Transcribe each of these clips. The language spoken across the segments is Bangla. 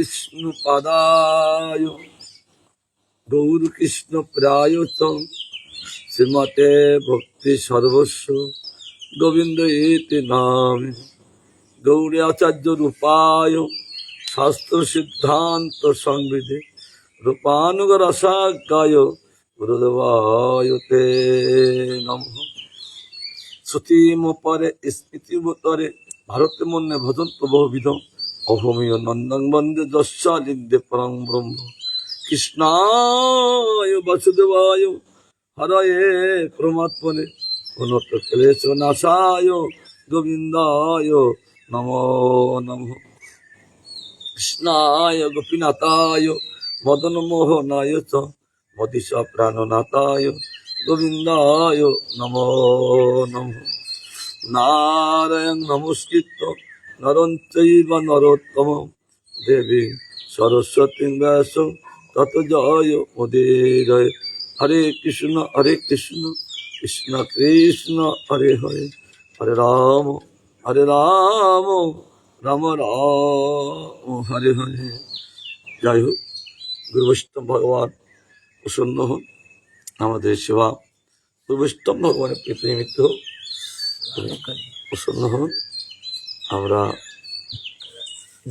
বিষ্ণু পাদায় গৌর কৃষ্ণ প্রায় শ্রীমতে ভক্তি সর্বস্ব গোবিন্দ ইতি নামে গৌরী আচার্য রূপায় শাস্ত্র সিদ্ধান্ত সংবিধে রূপানুগ রসাজ্ঞায় গুরুদেবায় তে নমঃ। শ্রুতিম পরে স্মৃতিবতরে ভারতে মন্যে ভজন্ত বহুবিধ অভূমীয় নন্দন বন্দে যশালিন্দে পরম ব্রহ্ম কৃষ্ণায় বাসুদেবায় হরয়ে পরমাত্মনে পুনত ক্লেশ নাশায় গোবিন্দায় নমো নমঃ। কৃষ্ণায় গোপীনাথায় মদন মোহনায় চ মদিশা প্রাণনাথায় গোবিন্দায় নমো নমঃ। নারায়ণ নমস্কৃত্য নরং চৈব নরোত্তমং দেবী সরস্বতী ব্যাসং তত জয় মুদীরয়ে। হরে কৃষ্ণ কৃষ্ণ কৃষ্ণ হরে হরে হরে রাম রাম রাম হরে হরে। যাই হোক, গুরু বৈষ্ণব ভগবান প্রসন্ন হন, আমাদের সেবা গুরু বৈষ্ণব ভগবানের প্রীতি নিমিত্ত প্রসন্ন হন। আমরা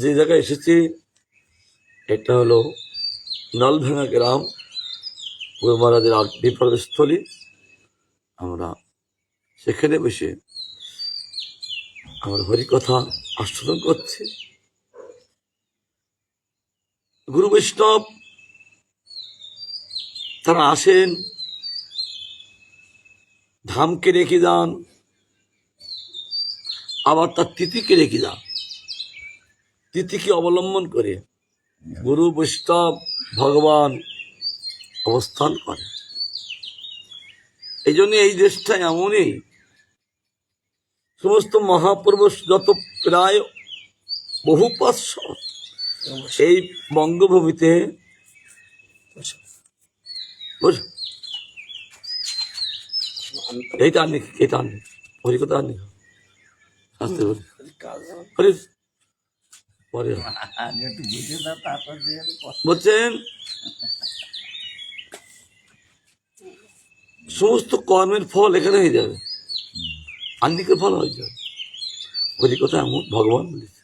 যে জায়গায় এসেছি এটা হলো নলভেঙা গ্রাম, গুরু মহারাজের বিপদস্থলী। আমরা সেখানে বসে আমরা হরিকথা আস্বাদন করছি। গুরু বৈষ্ণব তারা আসেন, ধামকে রেখে যান, আবার তার তিথিকে রেখে যান। তিথিকে অবলম্বন করে গুরু বৈষ্ণব ভগবান অবস্থান করে। এই জন্য এই দেশটা এমনই, সমস্ত মহাপুরুষ যত প্রায় বহু 500 এই বঙ্গভূমিতে এইটা আনি, এটা আনি, হরিকথা আনি, আসতে বলি পরে বলছেন সমস্ত কর্মের ফল এখানে হয়ে যাবে, আন্নিকের ফল হয়ে যাবে। হরিকথা এমন ভগবান বলেছে,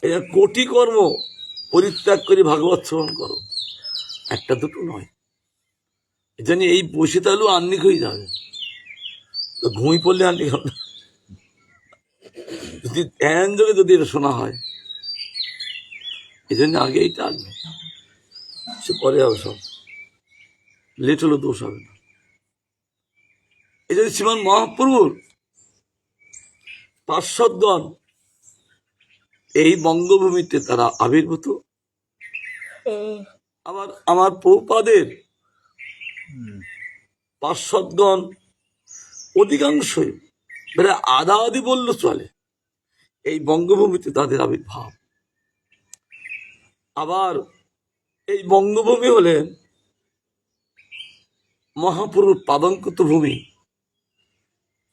এটা কোটি কর্ম পরিত্যাগ করে ভাগবত শ্রবণ করো, একটা দুটো নয়। এই জন্য এই বসে তাহলেও আন্নিক হয়ে যাবে, তো ঘুমিয়ে পড়লে আন্নিক হবে না। যদি ধ্যান যোগে যদি এটা শোনা হয়, এই জন্য আগে এইটা আসবে, সে পরে হবে, সব লেট হলে দোষ হবে না। এই জন্য শ্রীমান মহাপ্রভুর পার্শ্বদগণ এই বঙ্গভূমিতে তারা আবির্ভূত। আবার আমার প্রভুপাদের পার্শ্বদগণ অধিকাংশই প্রায় আধা আধি বললে চলে, এই বঙ্গভূমিতে তাদের আবির্ভাব। আবার এই বঙ্গভূমি হলেন মহাপুরুষ পাদঙ্কিত ভূমি।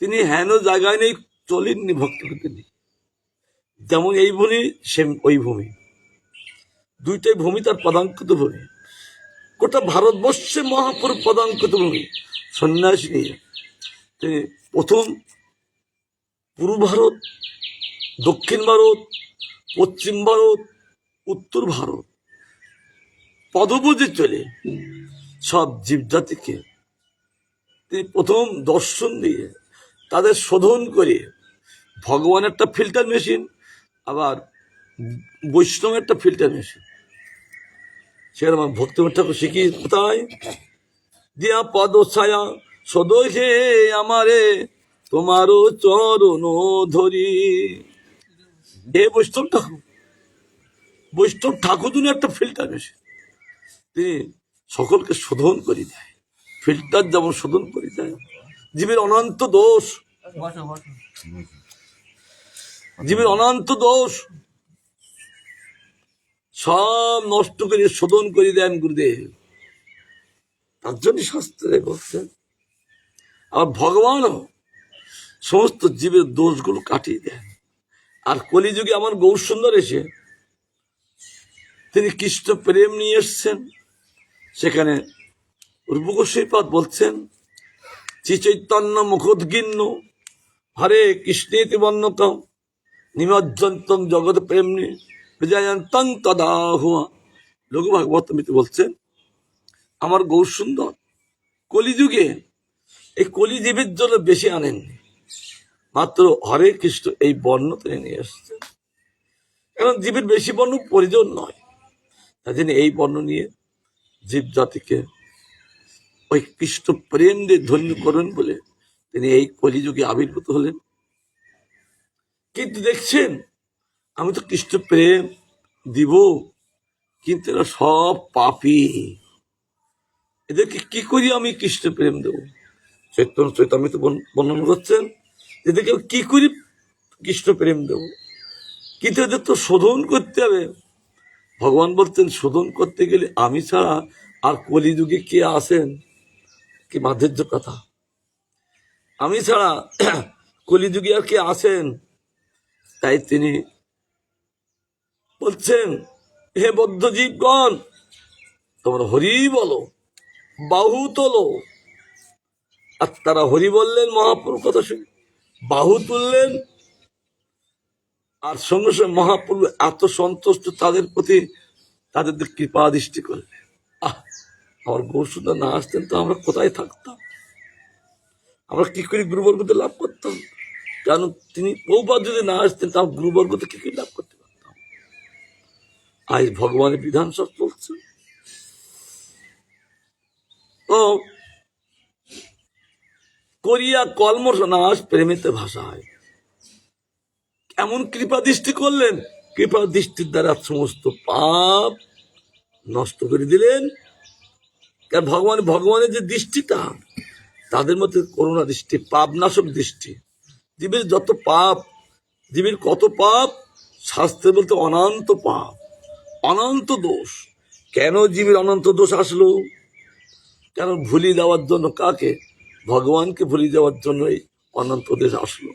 তিনি হেন জায়গায় নেই চলেননি ভক্ত তিনি, যেমন এই ভূমি সেম ওই ভূমি, দুইটাই ভূমি তার পদাঙ্কিত ভূমি। গোটা ভারতবর্ষে মহাপুরুষ পদাঙ্কিত ভূমি। সন্ন্যাসী নিয়ে তিনি প্রথম পূর্ব ভারত, দক্ষিণ ভারত, পশ্চিম ভারত, উত্তর ভারত পদব্রজে চলে সব জীবজাতিকে তিনি প্রথম দর্শন দিয়ে তাদের শোধন করে, ভগবান একটা ফিল্টার মেশিন, আবার বৈষ্ণব একটা ফিল্টার মেশিন। সেখানে আমার ভক্তিমঠ ঠাকুর শিখিয়ে কোথায় দিয়া পদ ছায়া সদহে আমারে তোমারও চরণ ধরি। এ বৈষ্ণব ঠাকুর, বৈষ্ণব ঠাকুর জন্য একটা ফিল্টার মেশিন, তিনি সকলকে শোধন করে দেয়। ফিল্টার যেমন শোধন করে দেয়, জীবের অনন্ত দোষ, জীবের অনন্ত দোষ সব নষ্ট করে শোধন করে দেন গুরুদেব। তার জন্য শাস্ত্রে বলছেন। আর ভগবানও সমস্ত জীবের দোষগুলো কাটিয়ে দেন। আর কলিযুগে আমার গৌর সুন্দর এসে তিনি কৃষ্ণ প্রেম নিয়ে এসছেন। সেখানে রূপগোস্বামীপাদ বলছেন, শ্রী চৈতন্য মুখোদ্গীর্ণ হরে কৃষ্ণেতি বর্ণতম নিমজ্জন্তম জগৎ প্রেমনি বিজয়ন্তং তদাহুয়া। লঘু ভাগবতমিতে বলছেন, আমার গৌর সুন্দর কলিযুগে এই কলিজীবের জন্য বেশি আনেননি, মাত্র হরে কৃষ্ণ এই বর্ণ তিনি নিয়ে এসছেন। কারণ জীবের বেশি বর্ণ প্রয়োজন নয়, তাই জন্য এই বর্ণ নিয়ে জীব জাতিকে ওই কৃষ্ণ প্রেম দিয়ে ধন্য করবেন বলে তিনি এই কলিযুগে আবির্ভূত হলেন। কিন্তু দেখছেন, আমি তো কৃষ্ণ প্রেম দিব, কিন্তু এরা সব পাপী, এদেরকে কি করি আমি কৃষ্ণ প্রেম দেব? চৈতন্য চৈতামৃত বর্ণনা করছেন, এদেরকে কি করি কৃষ্ণ প্রেম দেব? কিন্তু এদের তো শোধন করতে হবে। ভগবান বলতেন, শোধন করতে গেলে আমি ছাড়া আর কলিযুগে কে আসেন? কি মাধুর্য কথা! আমি ছাড়া কলিযুগে আর কে আসেন? তাই তিনি বলছেন, হে বদ্ধ জীবগণ, তোমরা হরি বলো, বাহু তোলো। আর তারা হরি বললেন, মহাপ্রভুর কথা শুনে বাহু তুললেন। আর সঙ্গে সঙ্গে মহাপ্রভু এত সন্তুষ্ট তাদের প্রতি, তাদের কৃপা দৃষ্টি করলেন। আমার গৌরসুন্দর না আসতেন তো আমরা কোথায় থাকতাম? আমরা কি করে গুরুবর্গতে লাভ করতাম? কেন তিনি বহুবার যদি না আসতেন তা গুরুবর্গতে কি করে লাভ করতে পারতাম? আজ ভগবানের বিধান সব চলছে। ও করিয়া কলমশ নাশ প্রেমেতে ভাষায়, এমন কৃপা দৃষ্টি করলেন, কৃপা দৃষ্টির দ্বারা সমস্ত পাপ নষ্ট করে দিলেন। কারণ ভগবানের যে দৃষ্টিটা, তাদের মধ্যে করুণা দৃষ্টি, পাপ নাশক দৃষ্টি। জীবের যত পাপ, জীবের কত পাপ, শাস্ত্রে বলতে অনন্ত পাপ, অনন্ত দোষ। কেন জীবের অনন্ত দোষ আসলো? কেন ভুলিয়ে দেওয়ার জন্য কাকে? ভগবানকে ভুলিয়ে দেওয়ার জন্য এই অনন্ত দোষ আসলো।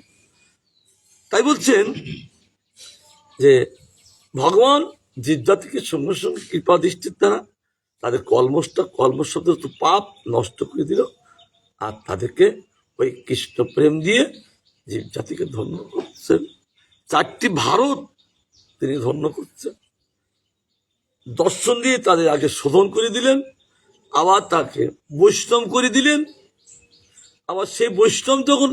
তাই বলছেন যে ভগবান জীব জাতিকে সঙ্গে সঙ্গে কৃপা দৃষ্টির দ্বারা তাদের কলমশ পাপ নষ্ট করে দিল, আর তাদেরকে ওই কৃষ্ণ প্রেম দিয়ে জীব জাতিকে ধন্য করছেন। 4টি ভারত তিনি ধন্য করছেন। দর্শন দিয়ে তাদের আগে শোধন করে দিলেন, আবার তাকে বৈষ্ণব করে দিলেন। আবার সেই বৈষ্ণব যখন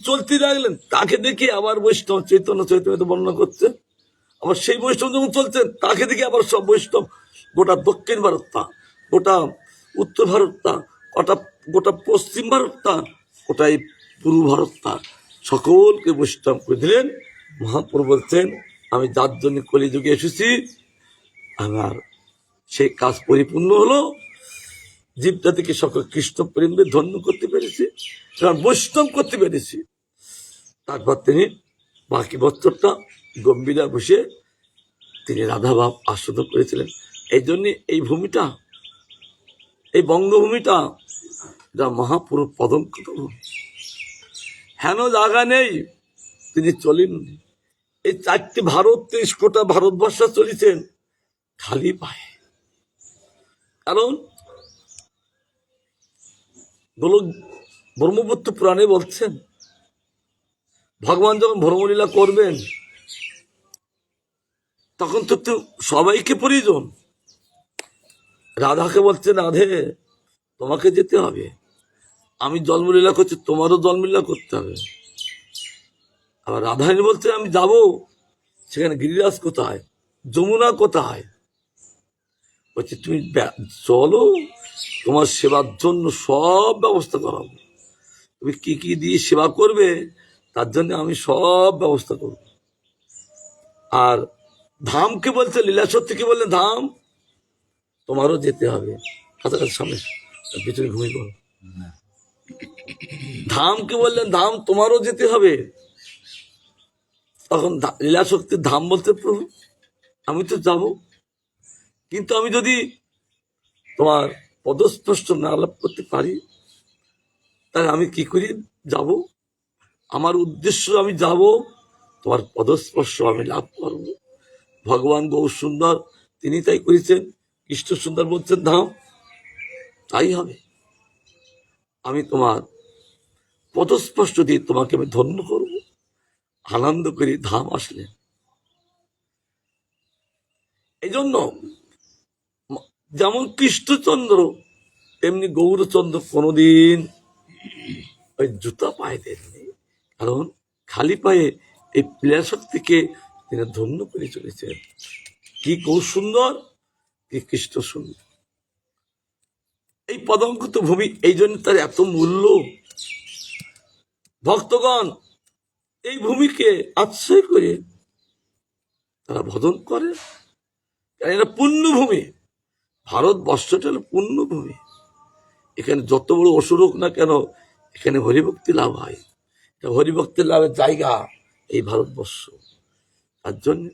চলতে লাগলেন, তাকে দেখে আবার বৈষ্ণব চৈতন্য বর্ণনা করছেন। আবার সেই বৈষ্ণব যখন চলছেন, তাকে দেখে আবার সব বৈষ্ণব, গোটা দক্ষিণ ভারতটা, গোটা উত্তর ভারতটা, গোটা পশ্চিম ভারতটা, গোটা এই পূর্ব ভারতটা, সকলকে বৈষ্ণব করে দিলেন। মহাপ্রভু বলছেন, আমি যার জন্য কলিযুগে এসেছি, আমার সেই কাজ পরিপূর্ণ হলো। জীব জাতিকে সকল কৃষ্ণ প্রেমে ধন্য করতে পেরেছি, বৈষ্ণব করতে পেরেছি। তারপর তিনি বাকি বছরটা গম্ভীরা বসে তিনি রাধাভাব আস্বাদন করেছিলেন। এই জন্য এই ভূমিটা, এই বঙ্গভূমিটা যা মহাপুরুষ পদঙ্কিত, হেন জায়গা নেই তিনি চলেননি। এই 4টি ভারত, 30 কোটা ভারতবর্ষ চলেছেন খালি পায়ে। কারণ ব্রহ্মপুত্র পুরাণে বলছেন, ভগবান যখন ভ্রমলীলা করবেন তখন তো সবাইকে প্রয়োজন। রাধাকে বলছেন, রাধে তোমাকে যেতে হবে, আমি জন্মলীলা করছি, তোমারও জন্মলীলা করতে হবে। আবার রাধারানী বলছে, আমি যাব, সেখানে গিরিরাজ কোথায়, যমুনা কোথায়? বলছে, তুমি চলো, তোমার সেবার জন্য সব ব্যবস্থা করাবো। তুমি কি কি দিয়ে সেবা করবে তার জন্য আমি সব ব্যবস্থা করব। আর ধামকে বলছে, লীলা সত্যিকে বললে, ধাম তোমারও যেতে হবে। কাছাকাছি সামনে পিছনে ঘুমিয়ে পড়ো। ধামকে বললেন, ধাম তোমারও যেতে হবে। তখন লীলা শক্তির ধাম বলতে, প্রভু আমি তো যাব, কিন্তু আমি যদি তোমার পদস্পর্শ না লাভ করতে পারি, তাহলে আমি কি করে যাব? আমার উদ্দেশ্য, আমি যাব তোমার পদস্পর্শ আমি লাভ করব। ভগবান গৌর সুন্দর তিনি তাই করেছেন। কৃষ্ণ সুন্দর বলছেন ধাম, তাই হবে। আমি তোমার পদস্পর্শ দিয়ে তোমাকে আমি ধন্য করব, আনন্দ করি ধাম আসলে। এই জন্য যেমন কৃষ্ণচন্দ্র তেমনি গৌরচন্দ্র কোনোদিন ওই জুতা পায়ে দেননি, কারণ খালি পায়ে এই প্রিয়া শক্তিকে তিনি ধন্য করে চলেছেন। কি গৌর সুন্দর, কি কৃষ্ণ সুন্দর। এই পদঙ্কিত ভূমি, এই জন্য তার এত মূল্য। ভক্তগণ এই ভূমিকে আশ্রয় করে তারা ভজন করে, কারণ এটা পুণ্যভূমি। ভারতবর্ষটা হলো পুণ্যভূমি। এখানে যত বড় অসুর হোক না কেন, এখানে হরিভক্তি লাভ হয়। হরিভক্তি লাভের জায়গা এই ভারতবর্ষ। তার জন্য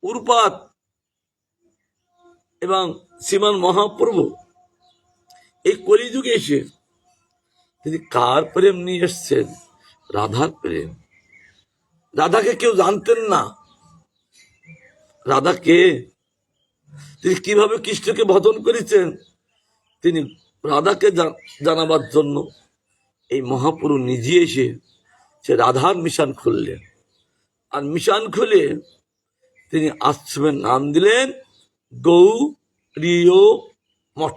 উৎপাত এবং শ্রীমান মহাপ্রভু এই কলিযুগে এসে তিনি কার প্রেম নিয়ে এসছেন? রাধার প্রেম। রাধাকে কেউ জানতেন না। রাধা কে? তিনি কিভাবে কৃষ্ণকে ভজন করেছেন, তিনি রাধাকে জানাবার জন্য এই মহাপুরু নিজে এসে সে রাধার মিশন খুললেন। আর মিশন খুলে তিনি আশ্রমের নাম দিলেন গৌরীয় মঠ।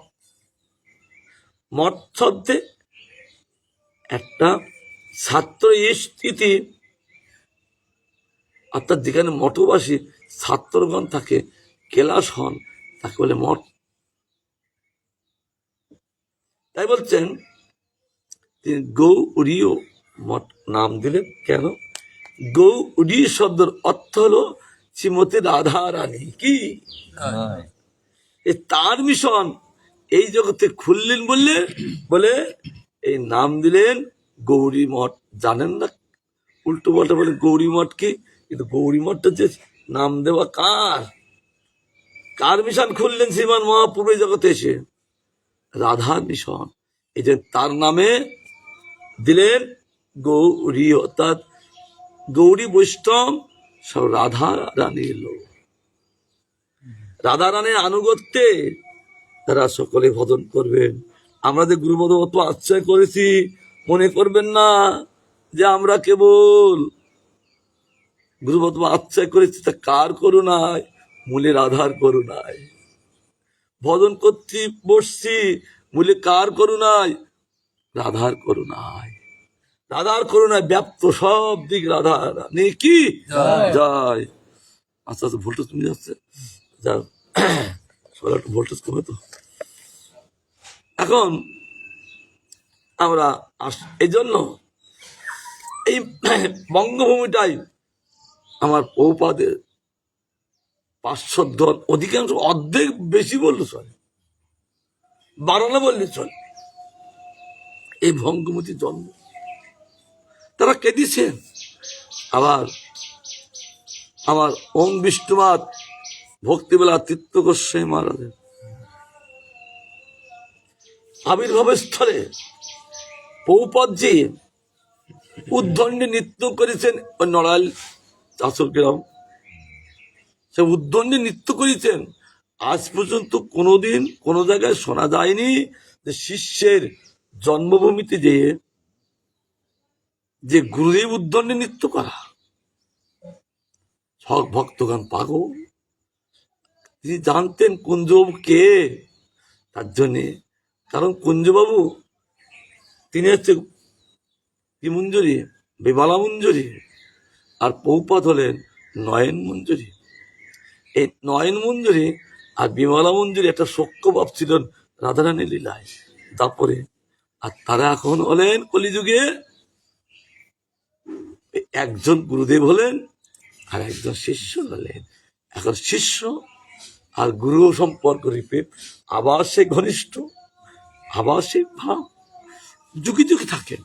মঠ শব্দে একটা ছাত্র স্থিতি, অর্থাৎ যেখানে মঠবাসী ছাত্রগণ থাকে, কেলাস হন, তাকে বলে মঠ। তাই বলছেন তিনি গৌরীয় মঠ নাম দিলেন। কেন? গৌরী শব্দের অর্থ হলো শ্রীমতী রাধা রানী। কি তার মিশন এই জগতে খুললেন বলে এই নাম দিলেন গৌরী মঠ। জানেন না, উল্টো পাল্টা বলে গৌরী মঠ কি, কিন্তু গৌরী মঠটা যে নাম দেওয়া কার মিশন খুললেন শ্রীমান মহাপ্রভু জগতে এসে? রাধার মিশন। এই যে তার নামে দিলেন গৌরী, অর্থাৎ গৌরী বৈষ্ণব সব রাধা রানীর লোক। রাধা রানীর আনুগত্যে তারা সকলে ভজন করবেন। আমরা যে গুরুপদ আশ্রয় করেছি, মনে করবেন না যে আমরা কেবল গুরুপদ আশ্রয় করেছি তা কার করুণায়? মূলে রাধার করুণায়। ভজন করছি, বসছি, মূলে কার করুণায়? রাধার করুণায়। রাধার করুণায় ব্যাপ্ত সব দিক রাধা রানী কি যায়। আস্তে আস্তে ভোল্টেজ কমে যাচ্ছে, যা একটু ভোল্টেজ কমে। তো এখন আমরা এই জন্য এই বঙ্গভূমিটাই আমার পৌপাদের পার্শ্বধন অধিকাংশ, অর্ধেক বেশি বললে চলে, 12 বললে চলে। এই বঙ্গভূমির জন্ম তারা কেঁদেছেন। আবার আমার ওম বিষ্ণুনাথ ভক্তিবেলা তীর্থ গোস্বামী মহারাজের আবির্ভাবের স্থলে পৌপদজি উদ্ধণ্ডে নৃত্য করেছেন। ওই নড়াইল চাষর গ্রাম, সে উদ্ধণ্ডে নৃত্য করেছেন। আজ পর্যন্ত কোনোদিন কোনো জায়গায় শোনা যায়নি যে শিষ্যের জন্মভূমিতে যে গুরুদেব উদ্ধণ্ডে নৃত্য করা। সব ভক্তগণ পাগল। তিনি জানতেন কুঞ্জবাবু কে, তার জন্যে। কারণ কুঞ্জবাবু তিনি হচ্ছে মঞ্জুরি, বিমলা মঞ্জুরি, আর পৌপাত হলেন নয়ন মঞ্জুরি। এই নয়ন মঞ্জুরি আর বিমলা মঞ্জুরি একটা সখ্যভাব ছিলেন রাধারানী লীলায়। তারপরে আর তারা এখন হলেন কলিযুগে একজন গুরুদেব হলেন আর একজন শিষ্য হলেন। এখন শিষ্য আর গুরু সম্পর্ক রূপে আবার সে ঘনিষ্ঠ, আবার সে ভাব যুগে যুগে থাকেন।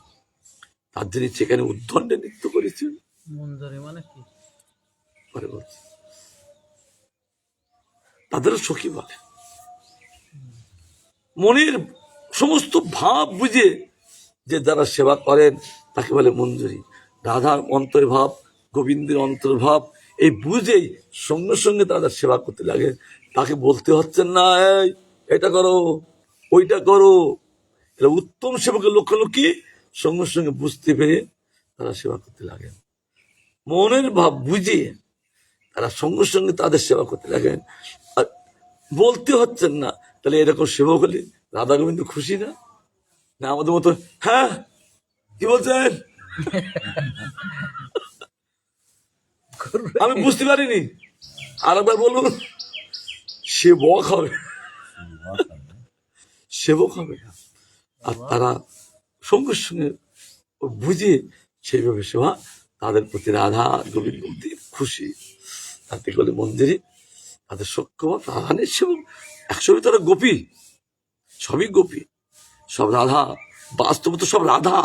তার জন্য সেখানে উদ্ধণ্ডে নৃত্য করেছেন। মানে কি তাদের সখী বলে। মনের সমস্ত ভাব বুঝে যে যারা সেবা করেন তাকে বলে মঞ্জুরি। রাধার অন্তর্ভাব, গোবিন্দের অন্তর্ভাব, এই বুঝেই সঙ্গে সঙ্গে তাদের সেবা করতে লাগে। তাকে বলতে হচ্ছে না এই এটা করো ওইটা করো। এটা উত্তম সেবকের লক্ষ্য হলো কি, সঙ্গে সঙ্গে বুঝতে পেরে তারা সেবা করতে লাগে, মনের ভাব বুঝিয়ে তারা সঙ্গে সঙ্গে তাদের সেবা করতে লাগেন। আর বলতে হচ্ছেন না, তাহলে এরকম সেবক হলে রাধা গোবিন্দ খুশি না? না আমাদের মতো হ্যাঁ কি বলছেন আমি বুঝতে পারিনি, আর একবার বলুন। সেবক হবে, সেবক হবে না। আর তারা সঙ্গে সঙ্গে বুঝে সেইভাবে সেবা, তাদের প্রতি রাধা গোবিন্দ খুশি। তাতে গেলে মন্দিরে তাদের সক্ষম রাধানের সেবক, একসঙ্গে তারা গোপী, সবই গোপী, সব রাধা, বাস্তবত সব রাধা।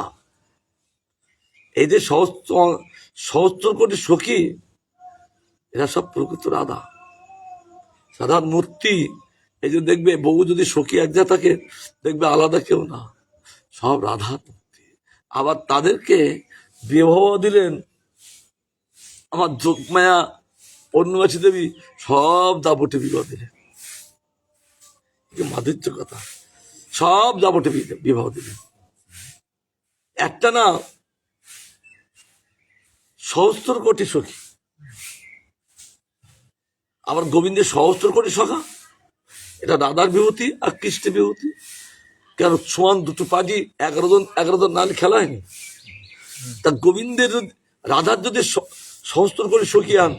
এই যে সহস্র কোটি সখী, এরা সব প্রকৃত রাধা, রাধার মূর্তি। এই যে দেখবে বহু যদি সখী এক যা থাকে, দেখবে আলাদা কেউ না, সব রাধার মূর্তি। আবার তাদেরকে বিবাহ দিলেন আমার যোগমায়া পূর্ণবাসী দেবী, সব দাপটে বিবাহ দিলেন। মাধুর্য কথা, সব দাপটে বিবাহ দিলেন। একটা না, সহস্র কোটি সখী। আবার গোবিন্দের সহস্র কোটি সখা, এটা রাধার বিভূতি আর কৃষ্ণের বিভূতি। কেন সমান দুটো পাজি 11 জন নারী খেলা হয়নি? তা গোবিন্দের রাধার যদি সহস্র কোটি সখী আন,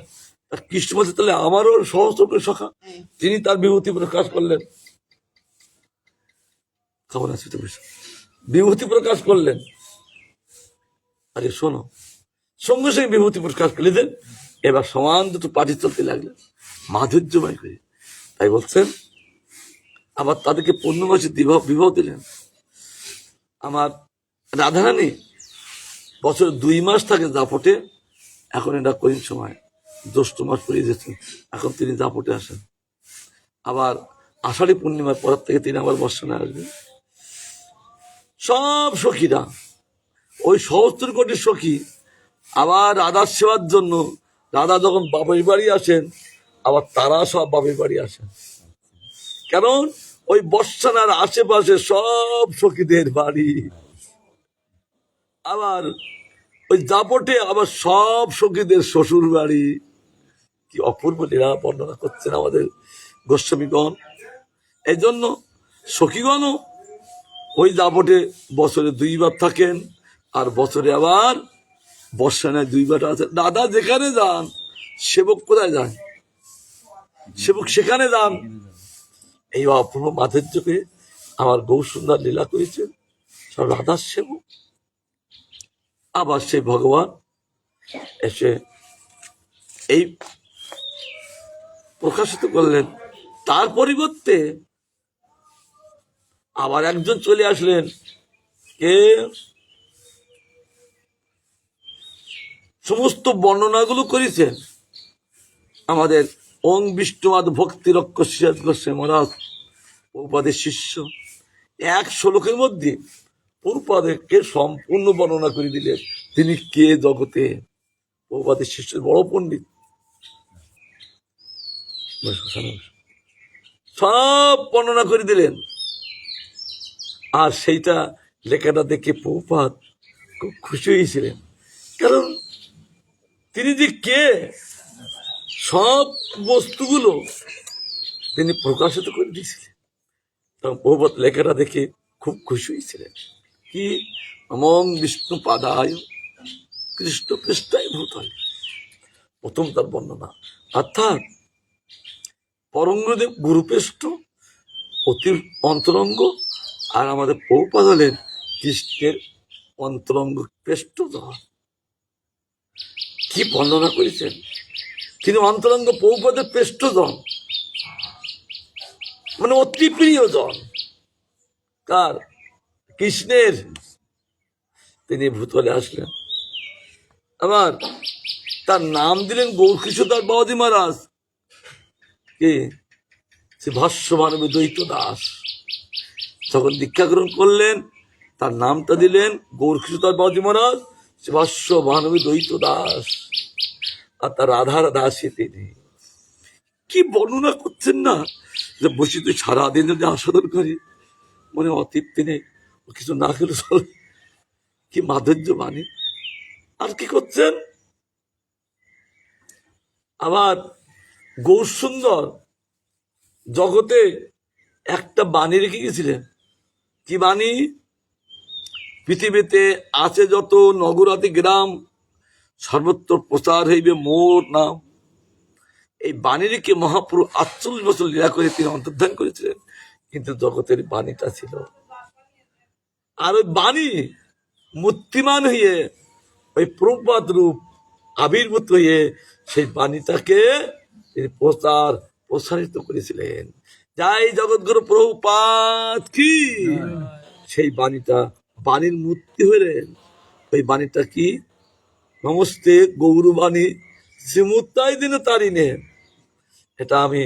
কৃষ্ণ বলছে তাহলে আমারও সহস্র কোটি সখা, তিনি তার বিভূতি প্রকাশ করলেন। কেমন আছে বিভূতি প্রকাশ করলেন। আরে শোনো, সঙ্গে সঙ্গে বিভূতি প্রকাশ করলে দেন, এবার সমান দুটো পাটি চলতে লাগলেন মাধুর্যময় করে। তাই বলছেন আবার তাদেরকে পূর্ণবাসী বিবাহ দিলেন। আমার রাধারানী বছরে 2 মাস থাকে দাপটে, এখন এটা কোন সময় জ্যৈষ্ঠ মাস পড়িয়ে দিয়েছেন, এখন তিনি দাপটে আসেন। আবার আষাঢ়ী পূর্ণিমার পর থেকে তিনি আবার বর্ষণে আসবেন। সব সখীরা, ওই সহস্র কোটি সখী আবার রাধার সেবার জন্য, রাধা যখন বাপের বাড়ি আসেন, আবার তারা সব বাপের বাড়ি আসেন। কারণ ওই বর্ষানার আশেপাশে সব সখীদের বাড়ি। আবার ওই দাপটে আবার সব সখীদের শ্বশুর বাড়ি। কি অপূর্ব লীলা বর্ণনা করছেন আমাদের গোস্বামীগণ। এই জন্য সখীগণও ওই দাপটে বছরে 2 বার থাকেন, আর বছরে আবার বর্ষানায় 2 বার আছেন। দাদা যেখানে যান, সেবক কোথায় যান? সেবক সেখানে যান। এই অপূর্ব মাধুর্যকে আমার গৌর সুন্দর লীলা করেছেন, সব রাধার সেবক। আবার সেই ভগবান এসে এই প্রকাশিত করলেন। তার পরিবর্তে আবার একজন চলে আসলেন, কে সমস্ত বর্ণনাগুলো করেছেন আমাদের ওং বিষ্ণুবাদ ভক্তি রক্ষ সিরাজ গোস্বামী মহারাজ, প্রভুপাদের শিষ্য। 1 শ্লোকের মধ্যে প্রভুপাদকে সম্পূর্ণ বর্ণনা করে দিলেন তিনি কে জগতে। প্রভুপাদের শিষ্য বড় পণ্ডিত, সব বর্ণনা করে দিলেন। আর সেইটা লেখাটা দেখে প্রভুপাদ খুব খুশি হয়েছিলেন, কারণ তিনি যে কে, সব বস্তুগুলো তিনি প্রকাশিত করে দিয়েছিলেন। তখন প্রভুপাদ লেখাটা দেখে খুব খুশি হয়েছিলেন। কি অমং বিষ্ণু পাদায় কৃষ্ণ পৃষ্ঠায় ভূতলে, প্রথম তার বর্ণনা। অর্থাৎ পরঙ্গদেব গুরুপৃষ্ঠ অতি অন্তরঙ্গ, আর আমাদের প্রভুপাদ হলেন কৃষ্ণের অন্তরঙ্গ পৃষ্ঠধর। কি বর্ণনা করেছেন, তিনি অন্তরঙ্গ প্রভুপাদের পৃষ্ঠধন, মানে অতি প্রিয়জন কার? কৃষ্ণের। তিনি ভূতলে আসলেন, আবার তার নাম দিলেন গৌরকিশোর বাবাজি মহারাজ। কে? সে ভাষ্য মানবে দ্বৈত দাস। যখন দীক্ষা গ্রহণ করলেন, তার নামটা দিলেন গৌরকিশোর বাবাজি মহারাজ, সে ভাষ্য মানবে দ্বৈত দাস। আর তার রাধার দাসী তিনি। কি বর্ণনা করছেন না, যে বসি তুই সারাদিন যদি আস্বাদন করি মনে অতৃপ্তি নেই, কিছু না খেলে চলে। কি মাধুর্য বাণী। আর কি করছেন, আবার গৌর সুন্দর জগতে একটা বাণী রেখে গেছিলেন। কি বাণী? পৃথিবীতে আছে যত নগরাতি গ্রাম, সর্বত্র প্রচার হইবে মোর নাম। এই বাণী রেখে মহাপ্রভু 48 বছর লীলা করে তিনি অন্তর্ধান করেছিলেন, কিন্তু জগতের বাণীটা ছিল। আর ওই বাণী মূর্তিমান হয়ে ওই প্রভুপাদ রূপ আবির্ভূত হয়ে সেই বাণীটাকে তিনি প্রসারিত করেছিলেন। যাই জগৎগুরু প্রভুপাদ কি, সেই বাণীটা বাণীর মূর্তি হলেন। ওই বাণীটা কি? নমস্তে গৌরবাণী শ্রীমূর্তাই দিন তারিণে। এটা আমি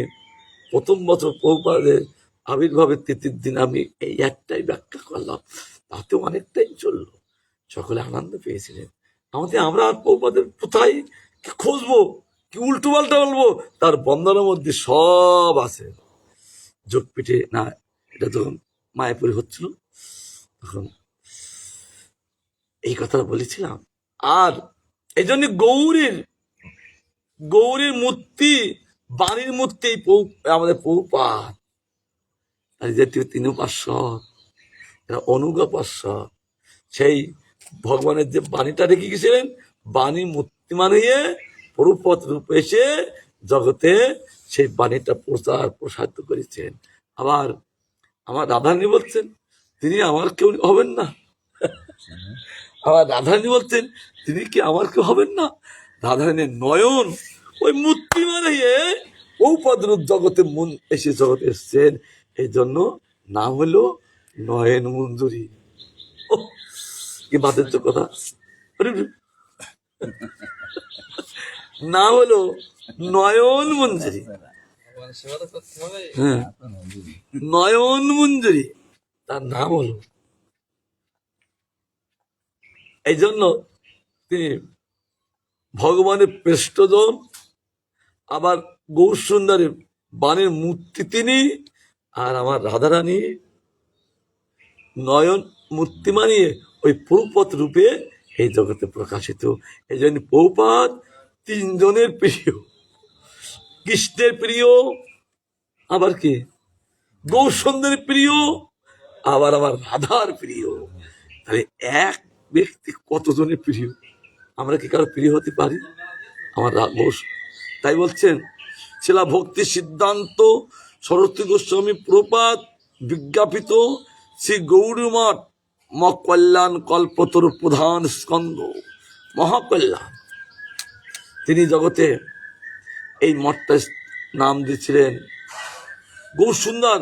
প্রথম বছর প্রভুপাদের আবির্ভাবের ৩০ দিন আমি এই একটাই ব্যাখ্যা করলাম, তাতে অনেকটাই চললো, সকলে আনন্দ পেয়েছিলেন। আমরা আর প্রভুপাদের কোথায় কি খুঁজবো, কি উল্টো পাল্টা বলবো, তার বন্দনার মধ্যে সব আছে। যোগপীঠে না, এটা যখন মায়াপুরে হচ্ছিল তখন এই কথাটা বলেছিলাম। আর এই জন্য গৌরীর মূর্তি, বাণীর মূর্তি আমাদের প্রভুপাদ। আর যেহেতু তিনি উপাস্যক, অনুগোপাস্যক, সেই ভগবানের যে বাণীটা রেখে গেছিলেন, বাণী মূর্তিমান হয়ে প্রভুপদ রূপে এসে জগতে সেই বাণীটা প্রসারিত করেছেন। আবার আমার রাধারানী বলছেন তিনি আমার কেউ হবেন না। আবার রাধারানী বলছেন তিনি কি আমার কেউ হবেন না। রাধারানীর নয়ন ওই মূর্তিমান হয়ে প্রভুপদ রূপ জগতে এসে জগতে এসছেন, এই জন্য নাম হলো নয়ন মঞ্জুরি। কি বাদের কথা, নাম হলো নয়ন মঞ্জুরি। হ্যাঁ, নয়ন মঞ্জুরি তার নাম হলো। এই জন্য তিনি ভগবানের পৃষ্ঠজন, আবার গৌর সুন্দরের বাণীর মূর্তি তিনি, আর আমার রাধারানী নয়ন মূর্তি মানিয়ে ওই প্রভুপদ রূপে এই জগতে প্রকাশিত। এই জন্য প্রভুপাদ 3 জনের প্রিয়, কৃষ্ণের প্রিয়, আবার কি গৌর সুন্দরের প্রিয়, আবার আমার রাধার প্রিয়। তাহলে এক ব্যক্তি কতজনের প্রিয়? আমরা কি কারো প্রিয় হতে পারি? আমার গৌর। তাই বলছেন ছিলা ভক্তি সিদ্ধান্ত সরস্বতী গোস্বামী প্রপাত বিজ্ঞাপিত শ্রী গৌরী মঠ মকল্যাণ কল্পতরু প্রধান স্কন্দ মহাকল্যাণ। তিনি জগতে এই মঠটা নাম দিয়েছিলেন গৌর সুন্দর।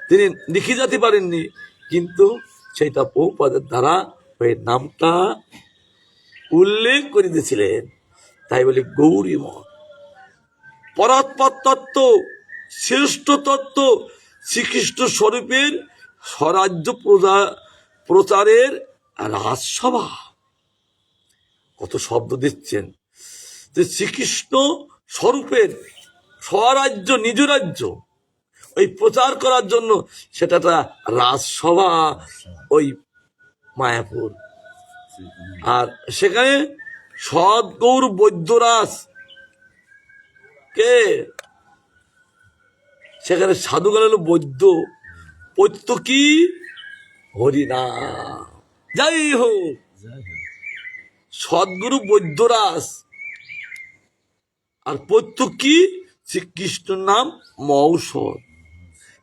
তিনি লিখে যেতে পারেননি, কিন্তু সেইটা প্রভুপাদের দ্বারা ওই নামটা উল্লেখ করে দিয়েছিলেন। তাই বলি গৌরী মঠ পরাৎপর তত্ত্ব, শ্রেষ্ঠ তত্ত্ব, শ্রীকৃষ্ণ স্বরূপের স্বরাজ্য প্রচারের রাজসভা। কত শব্দ দিচ্ছেন যে শ্রীকৃষ্ণ স্বরূপের স্বরাজ্য, নিজ রাজ্য ওই প্রচার করার জন্য সেটা একটা রাজসভা ওই মায়াপুর। আর সেখানে সদ্গৌর বৈদ্যরাজ কে, সেখানে সাধুগণ হলো বৈদ্য, পৈত্য কি হরিনাম। যাই হোক, সদ্গুরু বৈদ্যরাজ, আর পৈত্য কি শ্রীকৃষ্ণের নাম মৌষধ,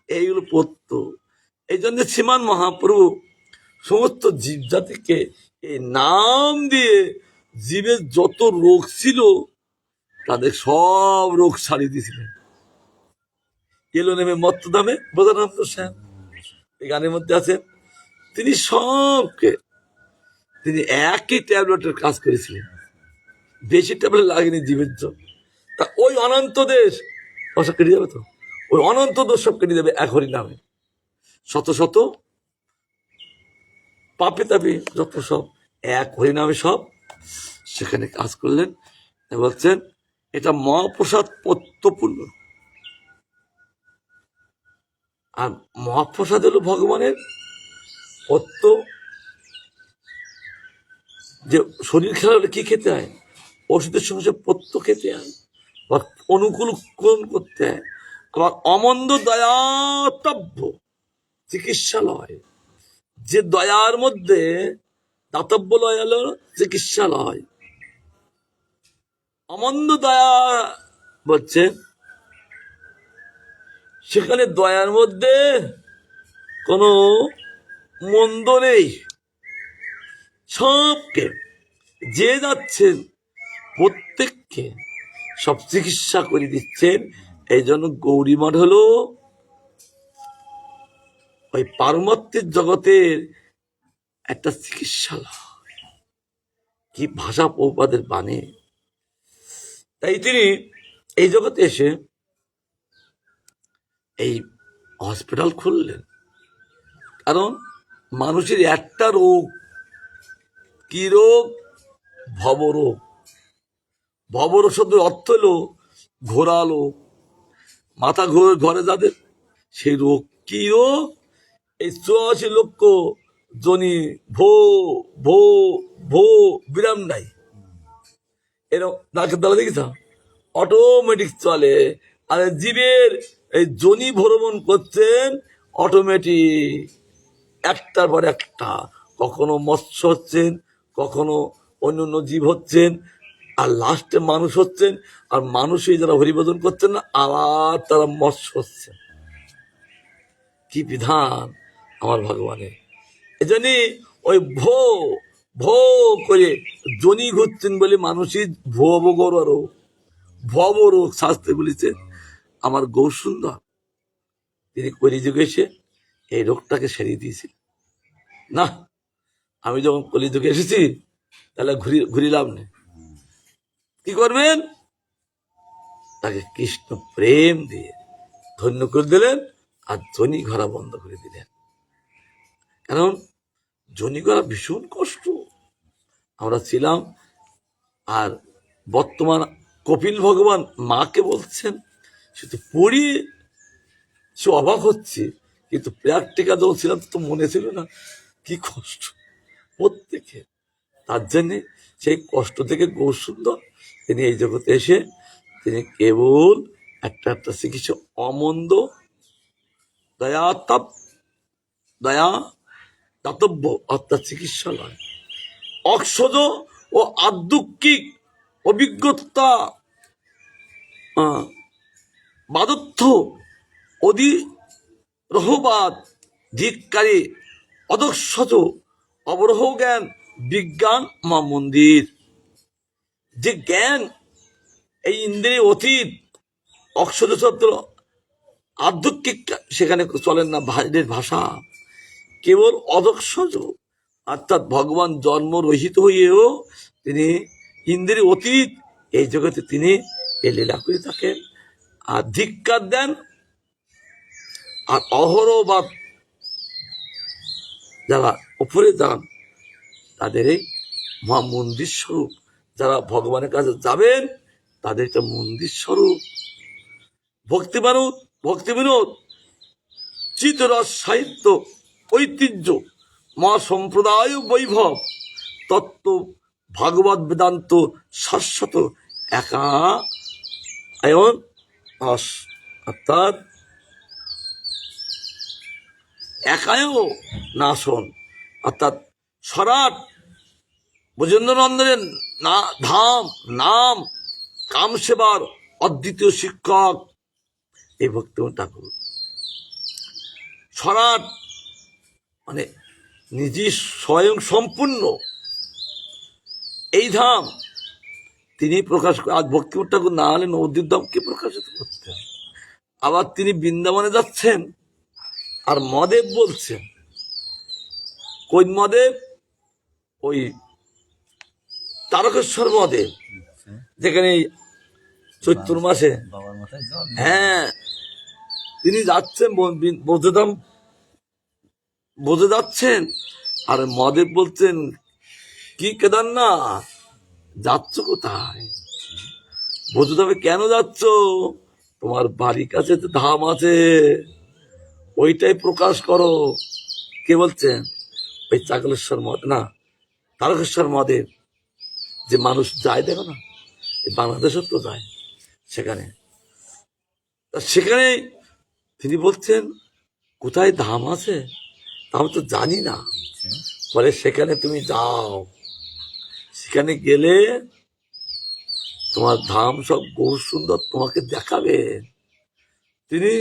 এইগুলো পৈত্য। এই জন্য শ্রীমান মহাপ্রভু সমস্ত জীব জাতিকে এই নাম দিয়ে জীবের যত রোগ ছিল তাদের সব রোগ সারিয়ে দিয়েছিলেন। এলো নেমে মত্তদামে বোধানন্দ শ্যাম, এই গানের মধ্যে আছে, তিনি সবকে তিনি একই ট্যাবলেটের কাজ করেছিলেন, বেশি ট্যাবলেট লাগেনি জীবের জন্য। তা ওই অনন্ত দেশ সব কেটে যাবে, তো ওই অনন্ত দোষ সব কেটে যাবে এক হরি নামে। শত শত পাপে তাপে যত সব এক হরি নামে সব সেখানে কাজ করলেন। বলছেন এটা মহাপ্রসাদ পত্যপূর্ণ। আর মহাপ্রসাদ হলো ভগবানের পত্য। যে শরীর খারাপ হলে কি খেতে হয়? ওষুধের সঙ্গে পত্য খেতে হয় বা অনুকূল করতে হয়। আবার অমন্দ দয়াতব্য চিকিৎসালয়, যে দয়ার মধ্যে দাতব্য লয় হলো চিকিৎসালয়। অমন্দ দয়া বলছে সেখানে দয়ার মধ্যে কোনো মন্দ নেই। সবকে যে যাচ্ছেন প্রত্যেককে সব চিকিৎসা করে দিচ্ছেন। এই জন্য গৌরী মঠ হলো ওই পারমাত্মিক জগতের একটা চিকিৎসালয়। কি ভাষা প্রভুপাদের বাণী! তাই তিনি এই জগতে এসে এই হসপিটাল খুললেন। কারণ মানুষের একটা রোগ, কি রোগ? ভবরোগ। ভবরোগ শব্দের অর্থ হলো ঘোরালো, মাথা ঘরে যাদের সেই রোগ। কি রোগ? এই 84 লক্ষ জনি ভো ভো ভো বিরাম নাই। এরকম নাকের দ্বারা দেখেছ অটোমেটিক চলে। আর জীবের এই জনি ভ্রমণ করছেন অটোমেটিক, একটার পর একটা। কখনো মৎস্য হচ্ছেন, কখনো অন্য জীব হচ্ছেন, আর লাস্টে মানুষ হচ্ছেন। আর মানুষই যারা হরিভজন করছেন না, আবার তারা মৎস্য হচ্ছেন। কি বিধান আমার ভগবানের! এজন্য ওই ভো ভো করে জনি ঘুরছেন বলে মানুষই ভবরোগ ভবরোগ শাস্ত্রে বলেছেন। আমার গৌরসুন্দর তিনি কলিযুগে এসে এই রোগটাকে সেরিয়ে দিয়েছিল। না, আমি যখন কলিযুগে এসেছি তাহলে ঘুরিলাম না। কি করবেন? তাকে কৃষ্ণ প্রেম দিয়ে ধন্য করে দিলেন আর জনি ঘরা বন্ধ করে দিলেন। কারণ জনি ঘরা ভীষণ কষ্ট আমরা ছিলাম। আর বর্তমান কপিল ভগবান মাকে বলছেন, সে তো পড়িয়ে সে অবাক হচ্ছে, কিন্তু প্র্যাকটিক্যাল যখন ছিলাম তো মনে ছিল না কি কষ্ট প্রত্যেকে। তার জন্যে সেই কষ্ট থেকে গৌরসুন্দর তিনি এই জগতে এসে তিনি কেবল একটা চিকিৎসা অমন্দ দয়া দাতব্য অর্থাৎ চিকিৎসালয়। অক্ষজ ও আদুক্তিক অভিজ্ঞতা বাদত্থ অধিরহবাদ ধিক্কারী অদক্ষজ অবরোহ জ্ঞান বিজ্ঞান মা মন্দির। যে জ্ঞান এই ইন্দ্রিয় অতীত, অক্ষজ শব্দ আধ্যাত্মিক সেখানে চলেন না, বাইরের ভাষা। কেবল অদক্ষজ অর্থাৎ ভগবান জন্ম রহিত হইয়েও তিনি ইন্দ্রিয় অতীত এই জগতে তিনি এই লীলা করে থাকেন আর ধিক্কার দেন। আর অহরবাদ যারা উপরে যান তাদের এই মহা মন্দির স্বরূপ, যারা ভগবানের কাছে যাবেন তাদের একটা মন্দির স্বরূপ। ভক্তি বিনোদ চিতরস সাহিত্য ঐতিহ্য মা সম্প্রদায় বৈভব তত্ত্ব ভাগবত বেদান্ত শাশ্বত একায়ন অর্থাৎ একায় নাশন অর্থাৎ সরাট ব্রজেন্দ্রনন্দনের ধাম নাম কাম সেবার অদ্বিতীয় শিক্ষক এই ভক্তিমোহন ঠাকুর। সরাট মানে নিজে স্বয়ং সম্পূর্ণ এই ধাম তিনি প্রকাশ করে। আজ ভক্তিমোহন ঠাকুর না হলে নবদ্বীপ ধামকে প্রকাশিত করতে হয়। আবার তিনি বৃন্দাবনে যাচ্ছেন আর মদেব বলছেন। কোন মদেব? ওই তারকেশ্বর মদেব, যেখানে চৈত্র মাসে হ্যাঁ তিনি যাচ্ছেন বোধধাম বোঝে যাচ্ছেন। আর মদেব বলছেন, কি কেদারনাথ যাচ্ছ কোথায়? ব্রজধামে কেন যাচ্ছ? তোমার বাড়ির কাছে তো ধাম আছে, ওইটাই প্রকাশ করো। কে বলছেন? ওই চাকলেশ্বর মঠ না, তারকেশ্বর মঠের যে মানুষ যায়, দেখো না, এই বাংলাদেশের তো যায় সেখানে। সেখানে তিনি বলছেন কোথায় ধাম আছে তা আমি তো জানি না। বলে সেখানে তুমি যাও, সেখানে গেলে তোমার ধাম সব বহু সুন্দর তোমাকে দেখাবে। তিনি